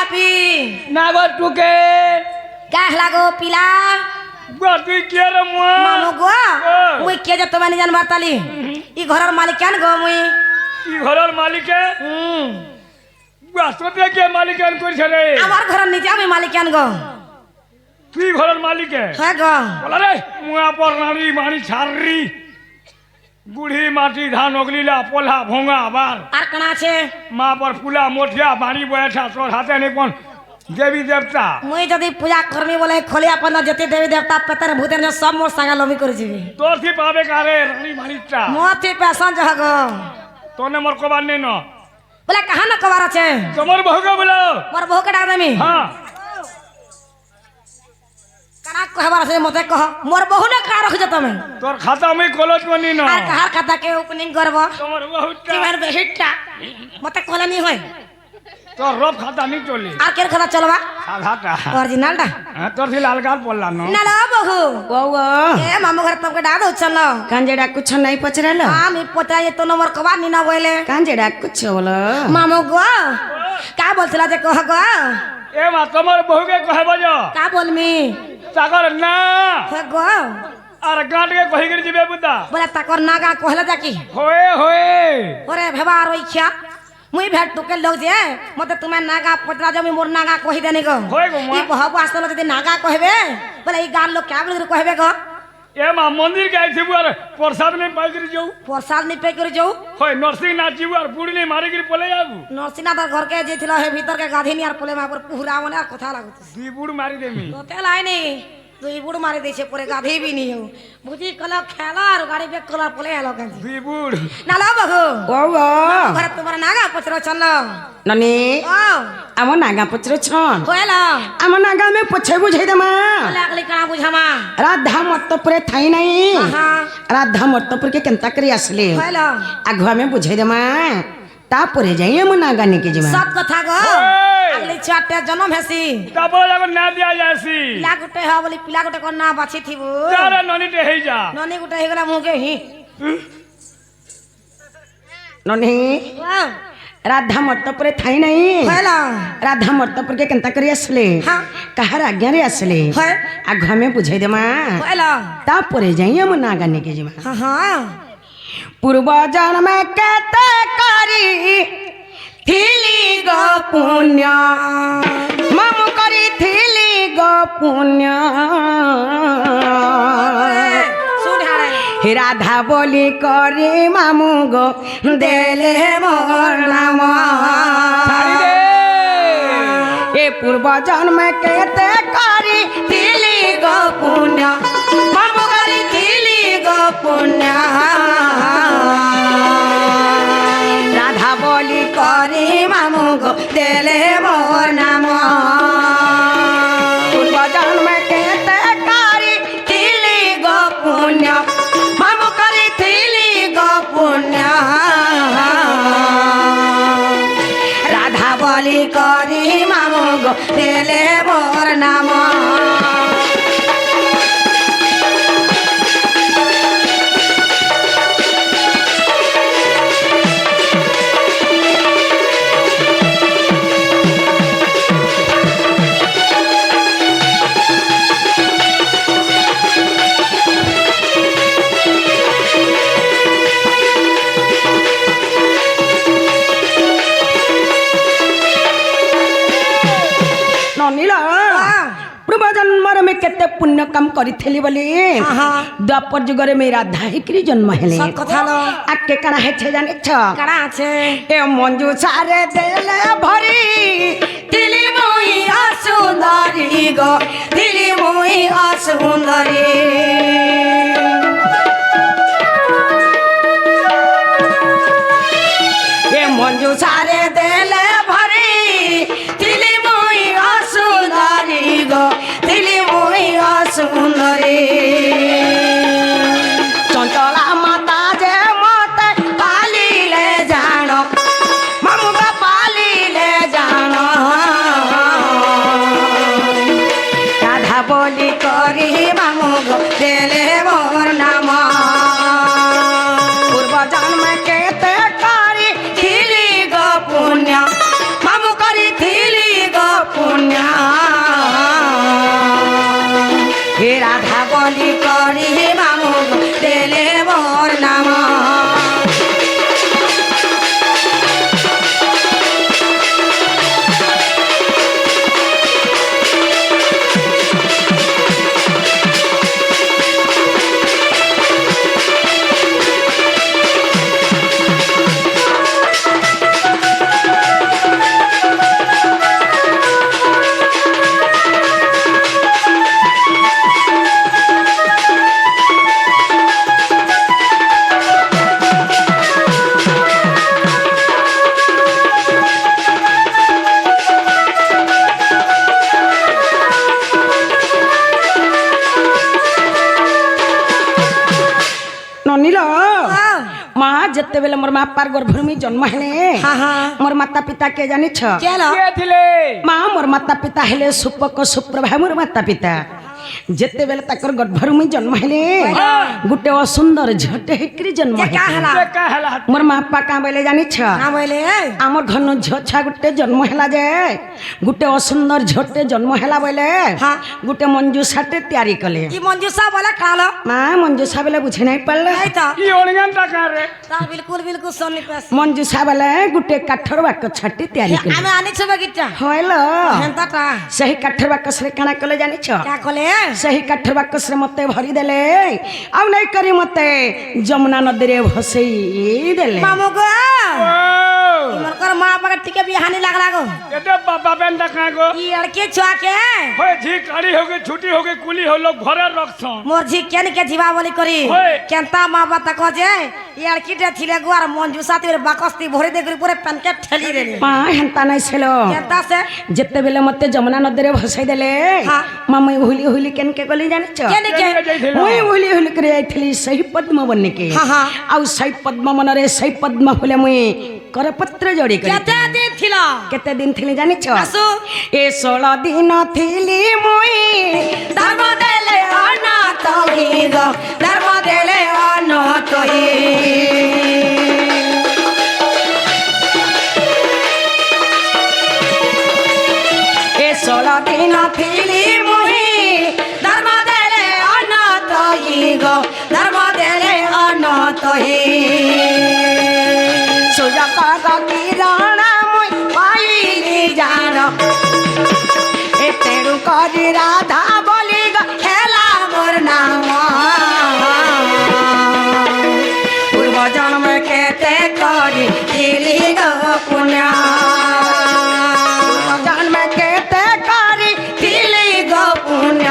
আপি না গো টুকে কাহ লাগো পিলা গো তুই কে রে মামু গো মুই কে যে তোমানি জানবার তালি ই ঘরের মালিক কেন গো মুই কি ঘরের মালিকে আসতে কে মালিক কেন কইছে রে আমার ঘরের নিচে আমি মালিক কেন গো তুই ঘরের মালিকে হ্যাঁ গো বলা রে মুয়া পর নাড়ি মারি ছাড়রি বুড়ি মাটি ধান অগলিলা পোলা ভোঙা আবার আর কেন আছে মা পর পুলা মোঠিয়া বাড়ি বয়সা তোর হাতে নেই কোন দেবী দেবতা মুই যদি পূজা করমি বলে খলিয়া পন্না যেতে দেবী দেবতা পেতার ভূতের সব মোর সাঙ্গা লবি করে যাবি তোর থি পাবে কারে রানী মারিটা মোতি পেশন জহ গো তোনে মোর কবার নেই ন বলে কাহা না কবার আছে তোমার বহুকে বলো মোর বহুকে ডাক দেমি হ্যাঁ কারা কহবার আছে মতে কহ মোর বহু না কারা রাখছ তুমি তোর খাতা আমি কলজ করি ন আর কাহার খাতা কে ওপেনিং করব তোমার বহুটা তোমার বেহিটটা মতে কলানি হয় তোর রব খাতা নি চলি আর কের খাতা চলবা সাদাটা অরিজিনালটা হ্যাঁ তোর থি লাল গাল পড়লা ন না লা বহু বউ এ মামু ঘর তোকে ডাক দউছ না কাঞ্জে ডাকুছ নাই পচরালো আমি পতাই তো নম্বর কবার নি না বইলে কাঞ্জে ডাকুছ বলো মামু গো কা বলছিলা যে কহ গো এ মা তোমার বহুকে কহে বজ কা বলমি তাকর না হে গো আর গাঁটকে কহি করে যাবে বুদা বলে তাকর নাগা কহলে যাকি হয়ে হয়ে ওরে ভেবা রইখিয়া মুই ভেট তোকে লোক যে মতে তুমি নাগা পতরা জমি মোর নাগা কহি দেনি গো হয়ে গো মা ই বহব আসলে যদি নাগা কহবে বলে এই গান লোক কেবল করে কহবে গো এ মা মন্দির কে আইছিবু আর প্রসাদ নে পাই করে যাও প্রসাদ নি পে করে যাও হয় নরসিং নাচিবু আর বুড়ি নে মারি করে পলে যাবু নরসিংনাথর ঘরকে যেছিল হে ভিতরকে গাধিনী আর পোলে মাপুর পুহরা মনে আর কথা লাগুছে দুই বুড় মারি দেমি তোতে লাইনি দুই বুড় মারি দিয়েছে পরে গাধি বি নি বুঝি কল খেলা আর গাড়ি বেক কলা পোলে এলো গাধি দুই বুড় না লা বহু বউ ঘরে তোমার নাগা পচরা চল ননি ও আমার নাগা পচর ছন কইলা আমার নাগা আমি পছে বুঝাই দেমা লাগলি কানা বুঝামা রাধা মর্তপুরে থাই নাই আহা রাধা মর্তপুরকে কেন্তা করি আসলে কইলা আঘু আমি বুঝাই দেমা তারপরে যাই আমার নাগা নিকে যাবা সব কথা গো আগলি চারটে জন্ম হেসি তারপরে যখন না দিয়া যাসি পিলা গুটে হ বলি পিলা গুটে কোন না বাছি থিবু যারা ননিতে হেই যা ননি গুটে হই গলা মুকে হি ননি ওয়াও রাধা মর্তপুরে থাই নাই কইলা রাধা মর্তপুরকে কেন্তা করি আসলে হ্যাঁ কাহার আজ্ঞারে আসলে হয় আঘু আমি বুঝাই দেমা কইলা তারপরে যাই আমার নাগা নিকে যাবা হ্যাঁ হ্যাঁ पूर्व जन्म केते करी थिली गो पुण्य मम करी थिली गो पुण्य सुन हारे हे राधा बोली करी मामू गो देले मोर नाम ए पूर्व जन्म केते करी थिली गो पुण्य मम करी थिली गो पुण्य राधा बोली करी मामू गो देले मोर नाम पूर्व जन्म केते करी थिली गो पुण्य मामू करी थिली गो पुण्य राधा बोली करी मामू गो देले मोर नाम पूर्व जन्म में केते पुण्य काम करी बोली द्वापर जुगरे में राधा हिकरी जन्म हेले सब कथा लो आके कणा हेछे जाने छ काड़ा আছে ए मंजू सारे देले भरी दिली मोई असुंदरी गो दिली मोई असुंदरी ए मंजू सारे देले भरी दिली मोई असुंदरी गो दिली मोई असुंदरी चंचला माता जे मते पाली ले जानो ममुगा पाली ले जानो राधा बोली करी मामुगो যেতেবেলে মোর মা পার গর্ভভূমি জন্ম হেলে হ্যাঁ হ্যাঁ মোর মাতা পিতা কে জানিছ কেলো কে ଥିଲେ মা মোর মাতা পিতা হেলে সুপক সুপ্রভা মোর মাতা পিতা যেতেবেলে তাকর গর্ভভূমি জন্ম হেলে গোটে অসুন্দর ঝটে হেকরি জন্ম কা হেলে হেলা କା ହେଲା মোর মা বাপা কাঁ বলে জানিছ না বলে আমার ঘন ঝিও ছুয়া গোটে জন্ম হেলা যে গোটে অসুন্দর ঝটে জন্ম হেলা বলে হ্যাঁ। গোটে মঞ্জুষাটে তৈরি কলে কি মঞ্জুসা বলে কালো মা মঞ্জুষা বলে বুঝে নাই পারলে এই তো ଇ ଅଣିଗାନଟା କାରେ তা বিলকুল বিলকুল সন্নি পেস মঞ্জুষা বলে গোটে কাঠর বাক্য ছাটি তৈরি কলে আমি আনিছো বাগিটা হইল হেন্তাটা সেই কাঠর বাক্যসরে কাଣା কলে জানিছ কা কলে সেই কাঠর বাক্যসরে মতে ভরি দেলে ଆଉ নাই করি মতে যমুনা নদীরে ভসেই দেলে মামু গো ଓ মনকর মা বাবা টিকে বিহানি লাগলা গো ଏତେ ବାବା ବେନଟା କାଁ ଗୋ ই লড়কে ছুয়া কে হয় ঝি কাড়ি হোকে ছুটি হোকে কুলি হলো ঘরে রক্ষণ মোর ঝি কেন কে জিবা বলি করি হয়। কেনতা মা বাবা কজে ই লড়কিটা ছিলে গো আর মঞ্জুসা তোর বাকস্তি ভরে দেখি পুরো প্যানকে ঠেলি দেলি মা হেন্তা নাই ছিল কেনতা সে যেতেবেলে মতে যমুনা নদীরে ভসাই দেলে হ্যাঁ। মামুই হুলি হুলি কেনকে গলি জানিছ কেন কে ଯାଇଥିଲ ମୁଇଁ ହୁଲି ହୁଲି କରି ଯାଇଥିଲି ସେହି ପଦ୍ମ ବନିକି ହଁ, ହଁ। ଆଉ ସେହି ପଦ୍ମ ମନରେ ସେହି ପଦ୍ମ ଫୁଲେ ମୁଇଁ କରପତ୍ର ଯୋଡ଼ି କରି কেতে দিন ছিল କେତେ ଦିନ ଥିଲି ଜାଣିଛ ଆସୁ। ଏ 16 ଦିନ ଥିଲି ମୁଇଁ ধর্ম দেলে অনাথ ତହିଗ ଧର୍ମ ଦେଲେ ଅନତହି ଏ 16 ଦିନ ଥିଲି ମୁଇଁ ଧର୍ମ ଦେଲେ ଅନତହିଗ ଧର୍ମ ଦେଲେ ଅନତହି ସୁଜକର କିରଣ ମୁଇଁ ପାଇଲି ଜାଣ ଏ ତେଣୁ କରି ରାଧା ବୋଲି ହେଲା ମୋର ନାମ ପୂର୍ବ ଜନ୍ମ କେତେ କରିଥିଲି ଗো ପୁଣ୍ୟ ପୂର୍ବ ଜନ୍ମ କେତେ କରିଥିଲି ଗো ପୁଣ୍ୟ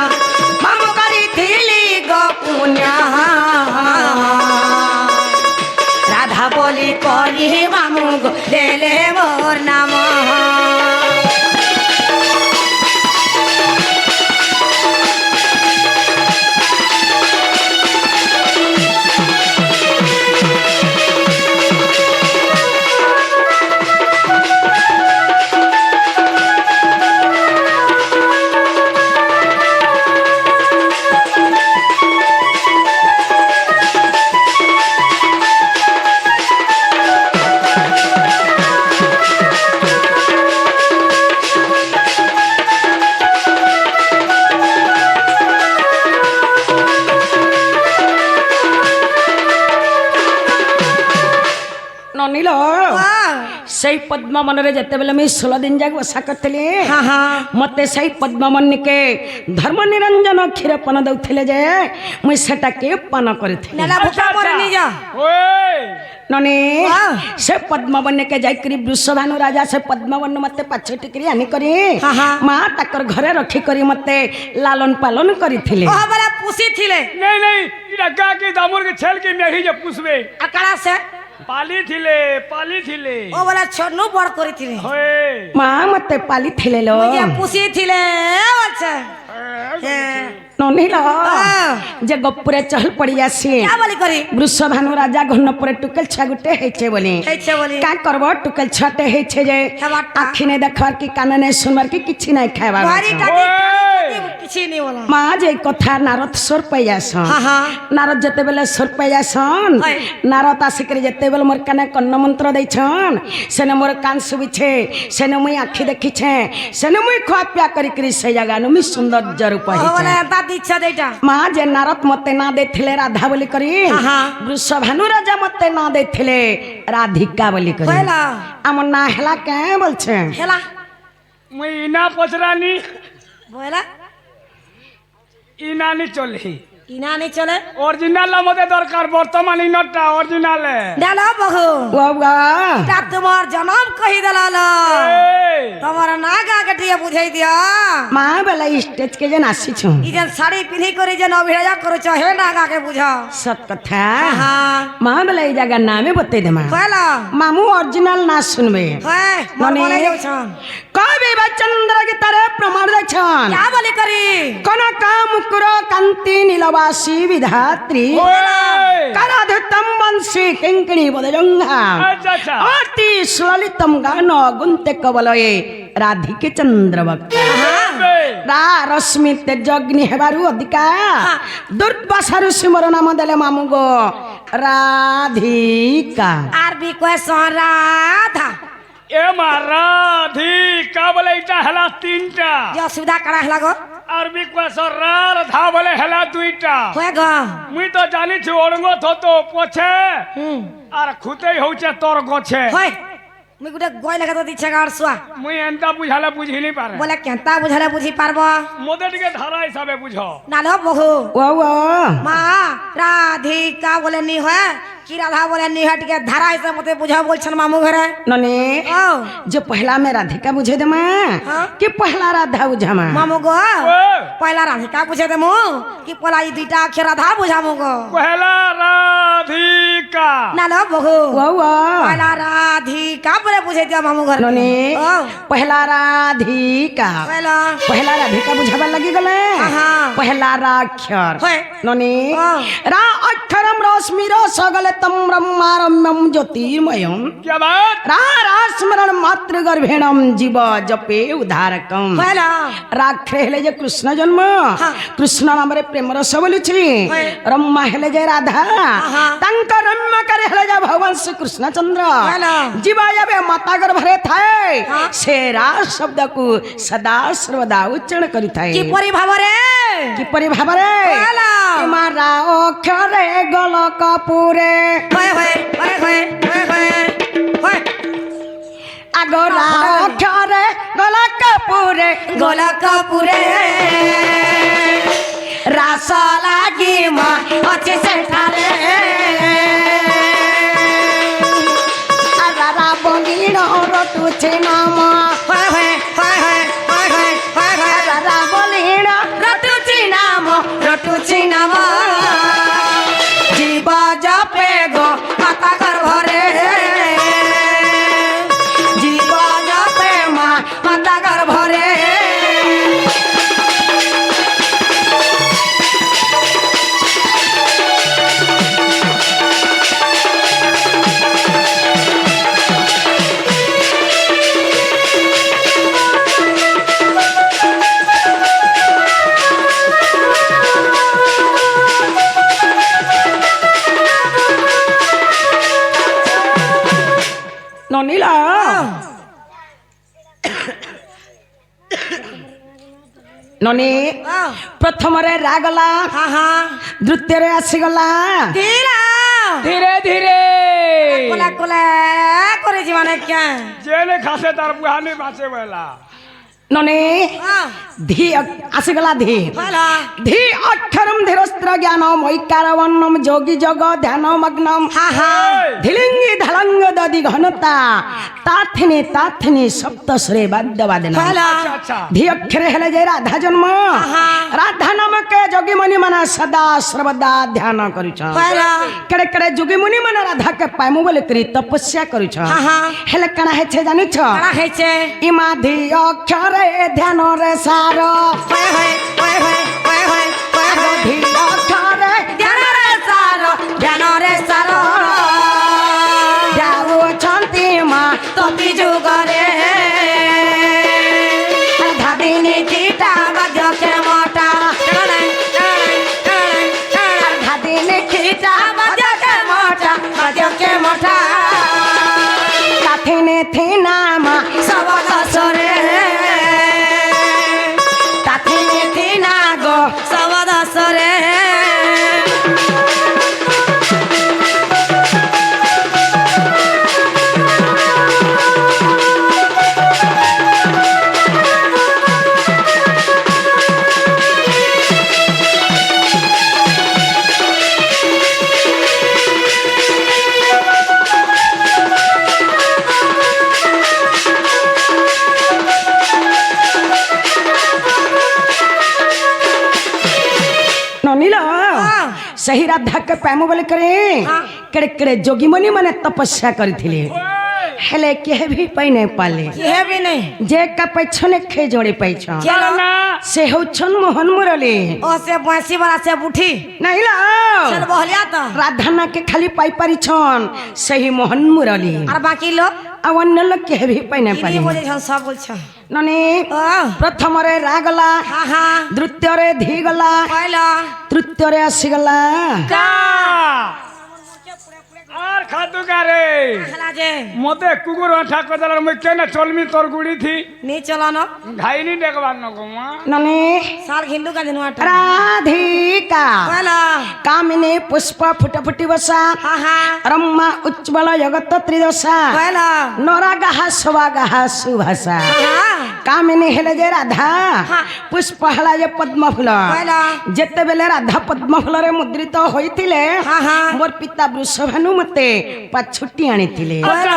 ମାମୁ କରିଥିଲି ଗো ପୁଣ୍ୟ রাধা বলি করি মামু গো দেলে মোর নাম ନନିଲ সেই পদ্ম মନରେ যেତେବେଳେ ମୁଇଁ 16 ଦିନ ଯାକ ବସା କରିଥିଲି হ্যাঁ হ্যাঁ ମତେ ସେଇ ପଦ୍ମମନିକେ ଧର୍ମ ନିରଞ୍ଜନ କ୍ଷୀର ପାନ ଦଉଥିଲେ ଯେ ମୁଇଁ ସେଟାକେ ପାନ କରିଥିଲି নেলা ভুকা মরে নি যা ওই ନନି ହଁ। ସେ ପଦ୍ମବନକେ ଯାଇକରି ବୃଷଭାନୁ ରାଜା ସେ ପଦ୍ମବନ ମତେ ପାଛ ଟିକରି ଆନିକରି ହଁ, ହଁ। ମା ତାକର ଘରେ ରଖିକରି ମତେ ଲାଲନ ପାଲନ କରିଥିଲେ ওহ বলা পুষি ছিলে नहीं नहीं इरा का के दामुर के छेल के मेही जे पुसबे আকাড়া সে पाली थिले ও বলা ছনু বড় করি ছিলে होए ମା ମତେ ପାଲିଥିଲେ ଲୋ যে পুষি ছিলে বলছে হ্যাঁ ନନିଲ ହଁ। ଯେ ଗପୁରେ ଚହଲ ପଡି ଆସି কা বলি করি ବୃଷଭାନୁ ରାଜା ଘନପୁରେ ଟୁକେଲ ଛୁଆ ଗୋଟେ ହେଇଛେ ବୋଲି ହେଇছে বলি କାଁ କରବ ଟୁକେଲ ଛୁଆଟେ ହେଇଛେ ଯେ ହେବାଟା। ଆଖି ନେଇ ଦେଖବାର କି କାନ ନେଇ ଶୁଣବାର କି କିଛି ନାଇଁ ଖାଇବାର ভারি ଅଛି। টাকি ওই কিছু নি বলা মা যে কথা নারদ সোর পাই আসন হ্যাঁ হ্যাঁ নারদ যেতেবেলে সোর পাই আসন হয়। নারদ আসিকরি যেতেবেলে মোর কানে কন্ন মন্ত্র দেইছন সেনে মোর কান শুবিছে সেনে মুই আখি দেখিছে সেনে মুই খোয়া পিয়া করিকরি সেই জায়গা নু মুই সৌন্দর্য রূপ ও হইছে বলা তা দিচ্ছা দেইটা মা যে নারদ মতে না দেইଥିଲେ রাধা বলি করি হ্যাঁ, হ্যাঁ। বৃষভানু রাজা মতে না দেইଥିଲେ রাধিকা বলি করি হইলা আমার না হেলা কে বলছে হেলা मुई इना पचरानी বলা इना नहीं चले ইনা নি চলে ओरिजिनल मते दरकार वर्तमान इनटा ओरिजिनल দেলা বহু ও গা তা তোমার জনম কহি দেলাল তোমার নাগা গটিয়ে বুঝাই দিয়া মা বেলা স্টেজ কে যে নাচিছ ই যেন শাড়ি পিন্ধি করে যেন অভিনয় করছ হে নাগাকে বুঝা সত কথা হ্যাঁ মা বেলা এই জায়গার নামে বতাই দেমা বলা মামু অরিজিনাল না শুনবে হ্যাঁ মন ননি বলে যাওছন কবি বা চন্দ্র গীতারে প্রমাণ দেখছন কা বলি করি কনক মুকুর কান্তি নীলবাসী বিধাত্রী ओए কারাধৃত मधुरम वंशी किंकिणी बदजंगा अच्छा अच्छा अति सुललितम गान गुंते कवलये राधिके चंद्र भक्त रा रश्मि तेजग्नि हेबारु अधिका दुर्वासारु सिमर नाम देले मामु गो राधिका আর বি কোয়েশন রাধা ए राधिका बोले इटा हला तीनटा যে অসুবিধা কারা হেলা গো अरबी क्वेश्चन राधा बोले हला दुईटा হয়ে গো मुई तो जानी छु ओरंग थतो पोछे আর খুতেই হচ্ছে তোর গছে হয় মুই গুটে গয় লাগা তো দিছে গাড় সুয়া মুই এন্তা বুঝালে বুঝিনি পারে বলে কেনতা বুঝালে বুঝি পারবো মোদে টিকে ধারা হিসাবে বুঝ না লো বহু ओ ओ মা রাধিকা বলে নি হয় কি রাধা বলে নি হয় টিকে ধারা হিসাবে মতে বুঝা বলছেন মামু ঘরে नने ও जो पहला में राधिका बुझे दे मां हाँ? कि पहला राधा बुझा मां মামু গো পয়লা রাধিকা বুঝে দেমু কি পলা এই দুইটা অক্ষর রাধা বুঝামু গো पहला राधिका না লো বহু ओ ओ পয়লা রাধিকা বলে বুঝে দিয়া মামু ঘরে नने ও पहला राधिका পয়লা पहला राधिका बुझाबा लगी गले हाँ। पहला राक्षर হয় नने हाँ। रा अक्षरम रश्मिर सगले तम ब्रह्मारम्यम ज्योतिर्मयम क्या बात रा स्मरण मात्र गर्भेणम जीव जपे उद्धारकम পয়লা राक्षे हेले जे कृष्ण जन्म हाँ। कृष्ण नाम रे प्रेम रस बोलुछि हाँ। रम्मा हेले जे राधा हाँ। तांका रम्मा करे हेले जे भगवान श्री कृष्ण चंद्र हेलो। जीवा जबे माता गर्भरे थाए हाँ। से रा शब्द को सदा सर्वदा उच्चारण करि थाए কি পরি ভাবরে किपरि भाबरे हेलो। मारा अक्षरे गल कपुरे হয় হয় হয় হয় হয় হয় হয় আগরা অক্ষরে গল কপুরে গোলা কাপুরে রাস লাগি মা আছে সেঠারে আরা বঙ্গিণ রটুছে নাম হয় হয় হয় হয় হয় হয় হয় হয় আরা বলিণ রটুচি নাম রটুচি নাম জীব জপে গো মাতা গর্ভরে জীব জপে মা মাতা গর্ভরে ননীলা ননী প্রথমরে রাগলা হ্যাঁ হ্যাঁ দ্বিতীୟରେ আসিগলা ধীরা धीरे धीरे কোলা কোলা করেছি মানে কেন जेने खासे तार बुहानी बाचे वेला ননী ধি আসিগলা ধি হলো ধি অক্ষরম ধীরস্ত্র জ্ঞান মৈকারবর্ণম যোগী জগ ধ্যান মগ্নম হ্যাঁ হ্যাঁ ধিলিঙ্গি ধলঙ্গ দদি ঘনতা তাথিনি সপ্তস্বরে বাদ্য বাদন হলো अच्छा अच्छा ধি অক্ষরে হেলে যে রাধা জন্ম রাধা নামকে যোগী মুনি মানে সদা সর্বদা ধ্যান করুছ হলো কেড়ে কেড়ে যোগী মুনি মানে রাধাকে পাইমু বলে করি তপস্যা করুছ হেলে কাଣା হেছে জানিছ কারা হয়েছে ইমা ধি অক্ষরে ধ্যান রে সার হয় হয় হয় হয় হয় হয় হয় হয় ধি অক্ষরে ধ্যানরে সার ধ্যানরে সার যাওছন্তি মা তপি যুগরে ধাদিনী গীতা বাজকে মোটা ধাদিনী গীতা বাজকে মোটা বাজকে মোটা কাথিনে থিনা মা সবদসরে কাথিনে থিনা গো সবদসরে ନନିଲ ସେହି ରାଧା କେ ପ୍ରେମ ବୋଲି କରି କେଡ଼େ କେଡ଼େ ଯୋଗୀ ମୁନି ମାନେ ତପସ୍ୟା କରିଥିଲେ হেলে কেহে ভি পাই নাই পালে কেহে ବି ନାହିଁ যে কা পেছনে খে জড়ে পাইছ চলো না সে হচ্ছন মোহন মুরলী ଓ ସେ ବଂଶୀ ବାଲା ସେ ବୁଠି নাইল ସେ ବହଲିଆ ତ রাধা কে খালি পাই পারিছন সেই মোহন মুরলী আর বাকি লোক আর অন্য লোক কেহে ভি পাই নাই পালে কিনি বলেছন সব বলছন ননি ও প্রথমরে রা গলা হা হা দ্বিতীয়রে ধি গলা কইল তৃতীয়রে আসিগলা কা আর খাতু কারে ହେଲା ଯେ মতে কুকুর আঠা কদাল মই কেনে চলমি তোর গুড়ি থি নি চলন ঘাইনি দেখবার নকমা ননি সার ঘিন্দু কা দিনু আটা রাধিকা কইল কামিনী পুষ্প ফুটা ফুটি বসা হা হা রম্মা উজ্জ্বল জগত ত্রিদশা কইল নরাগাহা সবাগাহা সুভাষা হা কামিনী হেলে যে রাধা হ্যাঁ। পুষ্প হেলা যে পদ্ম ফুল কইল যেতেবেলে রাধা পদ্ম ফুলরে মুদ্রিত হইতিলে হ্যাঁ, হ্যাঁ। মোর পিতা বৃষভানু মতে পাছুটি আনিଥିଲେ কইল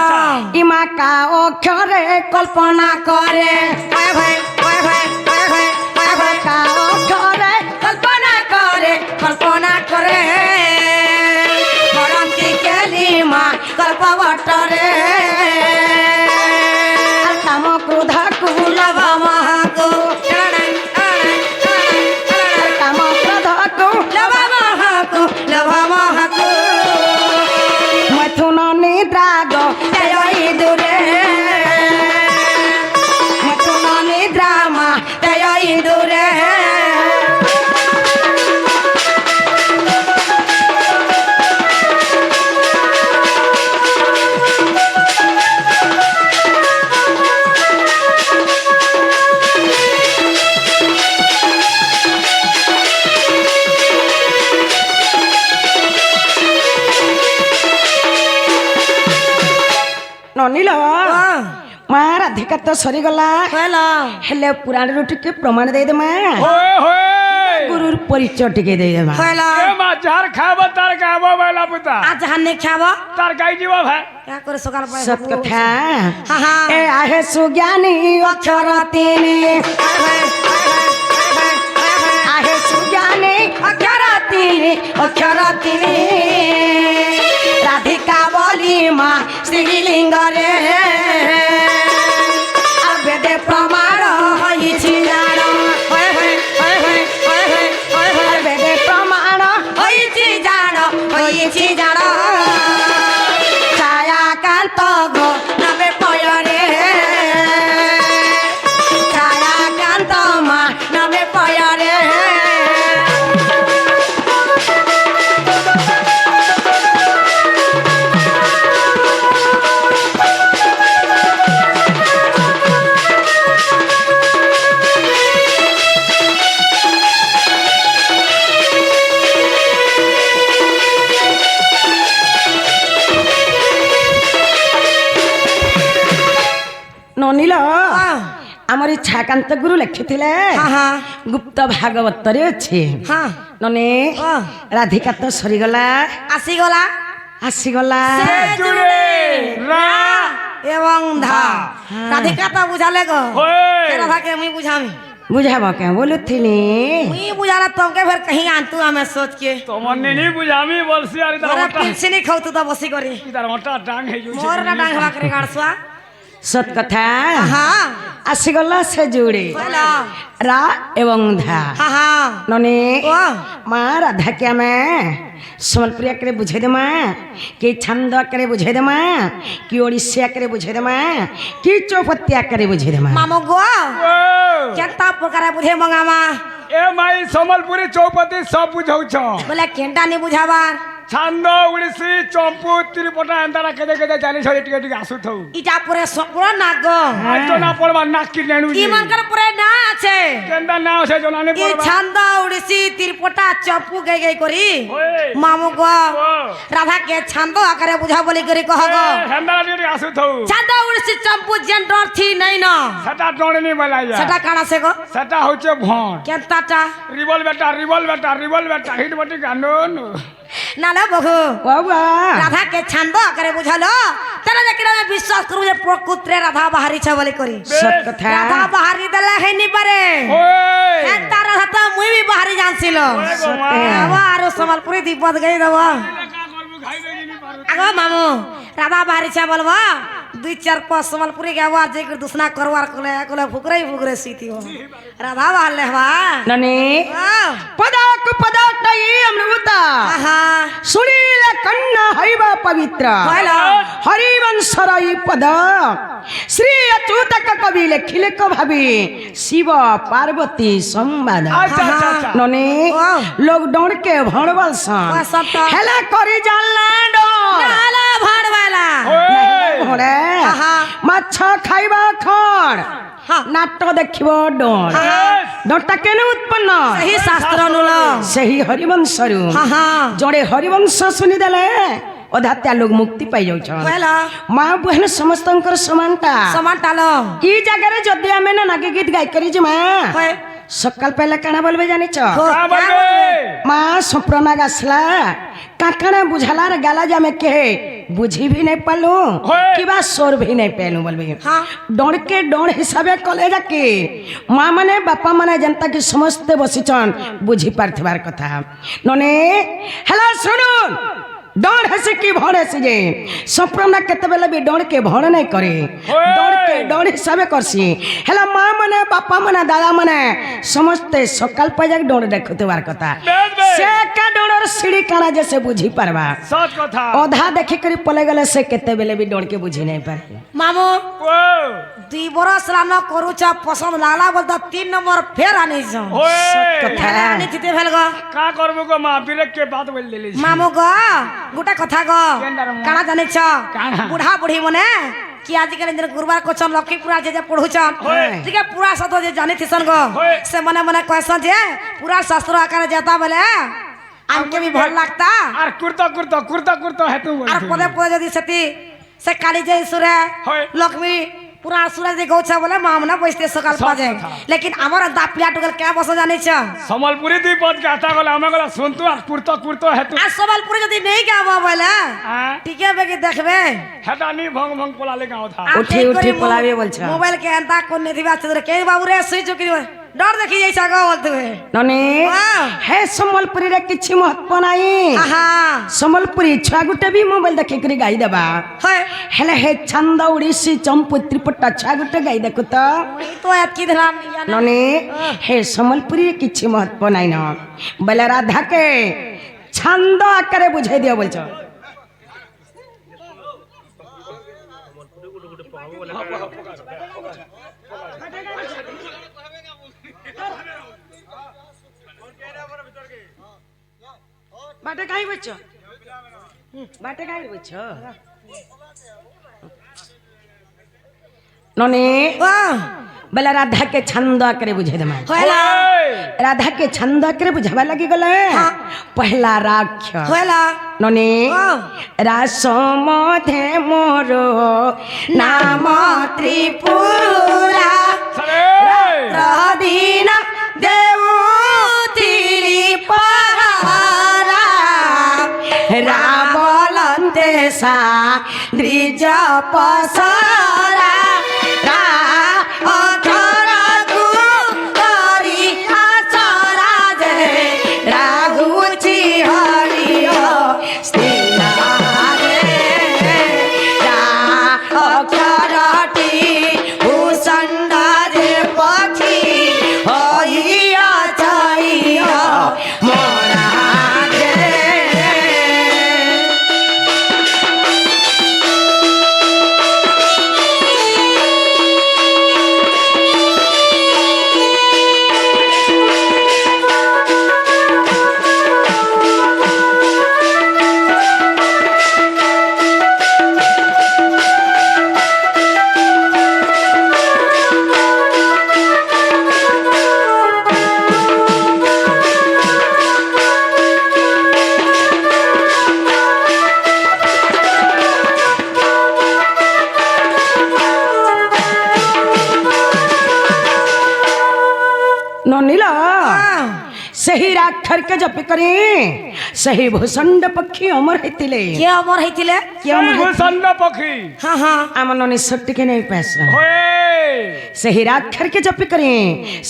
ইমা কা অক্ষরে কল্পনা করে কয় ভাই কয় ভাই কয় ভাই কয় ভাই কা অক্ষরে কল্পনা করে কল্পনা করে বরন্তি কেলি মা কল্পবটরে কাম ক্রোধ কুল লব মহাকু কাম ক্রোধ কুল লব মহাকু লব মহাকু মথুন নিদ্রাগ তেয়ই দূরে মতুন নিদ্রামা তেয়ই দূরে ননিল মা রাধিকা তো সরিগলা কইল হেলে পুরাণରୁ ଟିକେ প্রমাণ দেই মা হোয়ে হোয়ে গুরুর পরিচয় ଟିକେ দেই মা কইল এ মা যার খাব তার গাব বেলা পুতা আজ হান্নে খাব তার গাই দিব ভাই क्या करे सकाळ पाय সত কথা হা হা এ আহে সুজ্ঞানী অক্ষর তিনি আহে সুজ্ঞানী অক্ষর তিনি রাধিকা বলি মা শ্রীলিঙ্গরে বেদে প্রমাণ হইছি জাণ বেদে প্রমাণ হইছি জাণ হইছি জাণ ছায়াকান্ত গো নবে পয়রে ছায়াকান্ত মা নবে পয়রে ননিল আমার ছাকান্ত গুরু লেখিলে হা হা গুপ্ত ভাগবতরে আছে হা ননে রাধিকা তো সরিগলা আসিগলা আসিগলা সে জুড়ে রা এবং ধা রাধিকা তো বুঝালে গো হোয়ে রাধাকে মুই বুঝামি বুঝাব কে বলুথিনি मुई बुझाला तुमके फिर कहीं आंतू हमें सोच के তোমার নেনি বুঝামি বলছি আর তার मोरा ওটা पेंशन नहीं खाऊ तू तो बसी करी তার ওটা ডাং হয়ে যাচ্ছে मोर ना डांग हवा करे गाड़सवा সত কথা हाँ আসিগলা সে জুড়ে बोला রা এবং ধা हाँ हाँ ননে ओ মা রাধা কে আমি সম্বলপুরি আকারে বুঝাই দে মা কি ছন্দ আকারে বুঝাই দে মা কি ওড়িশি আকারে বুঝাই দে মা কি চৌপতি আকারে বুঝাই দে মা मामो गो ও केंता प्रकार बुझे मंगामा এ মাই সম্বলপুরি চৌপতি সব বুঝাউছ बोले केंटा नहीं बुझाबार ছান্দ উড়িষ্যি চম্পু ত্রিপটা এন্তারা কেদে কেদে জানিছ টিকে টিকে আসুথৌ इटा पूरे पूरा नागो আজ না পড়বা নাকি নেণু ई मन कर पूरे ना আছে কেন্দা না আছে জনানে ई পড়বা छंद उड़ीसी तिरपटा चप्पू गई गई करी ওয়ে मामू गो ও राधा के छंद आकारे बुझा बोली करी कह गो হেন্দারা টিকে আসুথৌ छंद उड़ीसी चंपू जेंडर थी नहीं ना সেটা ডণেনি বলাইয়া সেটা কানা সে গো সেটা হচ্ছে ভণ কেনতাটা রিবল বেটা রিবল বেটা রিবল বেটা হিট বটি গান্ডন নালে বহু বাবা রাধা কে ছন্দ আকারে বুঝালো তাহলে দেখি আমি বিশ্বাস করব যে প্রকৃতিরে রাধা বাহারি ছ বলি করি সত কথা রাধা বাহারি দেলে হেনি পারে ওই এতা রাধা তো মুই বি বাহারি জানছিল ওরে গোমা আবার সম্বলপুরি দীপত গাই দেব কা করবু খাই দেখিনি পারু আগো মামু রাধা বাহারি ছ বলবো দুই চার পাঁচ সম্বলপুরে গেব আর যে দুসনা করবার কলে ফুকরে सीती हो राधा वाले हवा नने पदाक पदाटई अमृता आहा सुनील कन्ना हरिवा पवित्र होला हरिवंशरई पद श्री अच्युतक कवि लिखिले को भाबी शिव पार्वती संवाद अच्छा अच्छा अच्छा नने लोग डोड़ के भणवल सन सत्ता हेला करी जानला डोर नाला भाड़ वाला घोड़े आहा माछ खाइबा खड़ हाँ नाटक देखिब डोर Yes. डोरटा केने उत्पन्न सही शास्त्र नुल सही हरिवंशरु हाँ हाँ जड़े हरिवंश शुणी देले अधात्या लोग मुक्ति पाई जाउछन होला माँ बहन समस्तंकर समानता समान टालो ई जगह जदि आमे ना नागे गीत गाय करी जे माँ होय सकाल पहले काना बोलबे जानी छ का बोलबे माँ सप्रना गासला काकना बुझाला रे गाला जामे के बुझी भी नहीं पालू होय। कि बा सोर भी नहीं पेलू बोलबे हाँ डर के डर हिसाबे कले जाके माँ माने बापा माने जनता की समस्ते बसिचन बुझी पारथिबार कथा नने हेला सुनुन डर हसी की भड़ हसी जे सप्रना केते बेले भी डर के भड़ नहीं करे होय। डर के डर हिसाबे करसी हेला माँ माने बापा माने दादा माने समस्ते सकाल पाजाक डर देखुथिबार कथा बेद बे से का डर सीढ़ी काना जैसे बुझी पारबा सच कथा अधा देखी करी पले गले से केते बेले भी डर के बुझी नहीं पारे मामू ओ 2 बरस ला न करूचा पसंद लागला बोलता 3 नंबर फेर आनी छ ओए कथा आनी थिते भेल ग का करबो को माँ बिरक के बात बोल देले छी। मामू ग गोटे कथा ग केनदार माँ? काना जाने छ काना? बुढ़ा बुढ़ी मने कि आजकल इंद्र गुरुवार को छन लक्ष्मीपुरा जे पढ़ुछन होय। ठीक है पूरा सतो जे जानी थिसन ग होय। से मने मने कहसन जे पूरा शास्त्र आकार जाता बोले आमके भी भल लगता আর কুর্তা কুর্তা কুর্তা কুর্তা হেতু और বলছি पदे पदे जदि सती से काली जय सुरे होय। लक्ष्मी पूरा सूरज दे गौछा बोले मामना बसते सकाल सब पाजे कथा। लेकिन हमर दा पिया टुगल क्या बस जाने छ সম্বলপুরি দুই পদ গাতা গলা আমা গলা শুনতু আর কুর্তা কুর্তা হেতু आ सबलपुर जदि नहीं गावा बोले हां ठीक है बेगी देखबे হেতা নি ভং ভং পোলালে গাও থা आ उठी ठीक उठी करी पलावे बोल छ मोबाइल के अंता कोन ने दिवा चदर के बाबू रे सुई चुकी डर देखी जैसा ग बोलते हुए नने वाह। हे सम्बलपुरी रे किछि महत्व नाही आहा सम्बलपुरी छुआ गुटे भी मोबाइल देखि करी गाई देबा है हेले हे छंद उड़ीसी चंपू त्रिपट्टा छुआ गुटे गाई देखु तो ई तो एतकी ध्यान या ना नने हे सम्बलपुरी रे किछि महत्व नाही न बले राधा के छंद आकारे बुझाई दियो बोल छ बाटे काई बच्चो बाटे काई बच्चो नने वाह बला राधा के छंद करे बुझे दमा होला राधा के छंद करे बुझावा लगी गले पहला राख्य होला नने वाह रासमधे मोरो नाम त्रिपुरा সরে प्रदीन देवतिली पहारा रावलन्ते सा द्रिज पसरा रा अठरा कुकरी आचरा जे राघुची हरियो स्थिरारे रा अक्षरटी भूषण्डा जे पक्षी हइया छैया मोरा जे ननीला सही राक्षर के जप करे सही भूषंड पक्षी अमर हेतिले के अमर हेतिले ভূষণ্ড পক্ষী हां हां आम ननी सट्टी के नहीं पैसा হয়ে सही राक्षर के जप करे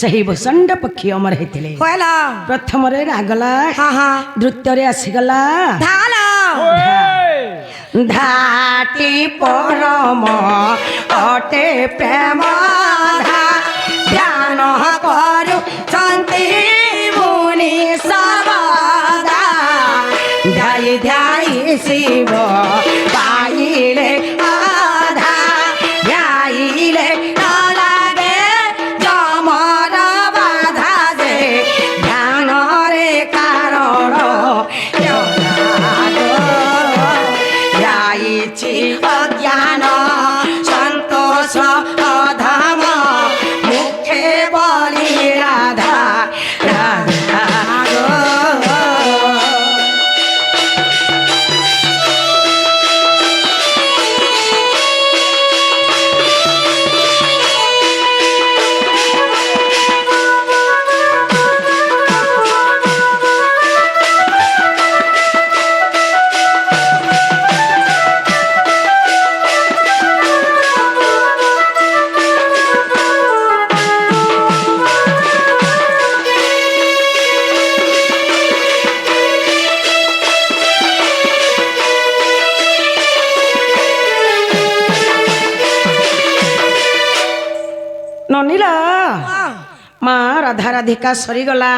सही भूषंड पक्षी अमर हेतिले होला प्रथम रे रागला हां हां द्वितीय रे आसीगला धाला হয়ে ধাটি পরম অটে প্রেম ধ্যান করু শান্তি মুনি সর্বদা ধ্যাই ধ্যাই শিব পাইলে আধা ধ্যাইলে লাগে যমর বাধা যে ধ্যানরে কারণ যাইছি অজ্ঞান সন্তোষ ধাম মুখে বলি রাধা রাধা গো। ନନିଲା ମା ରାଧା ରାଧିକା ସରିଗଲା।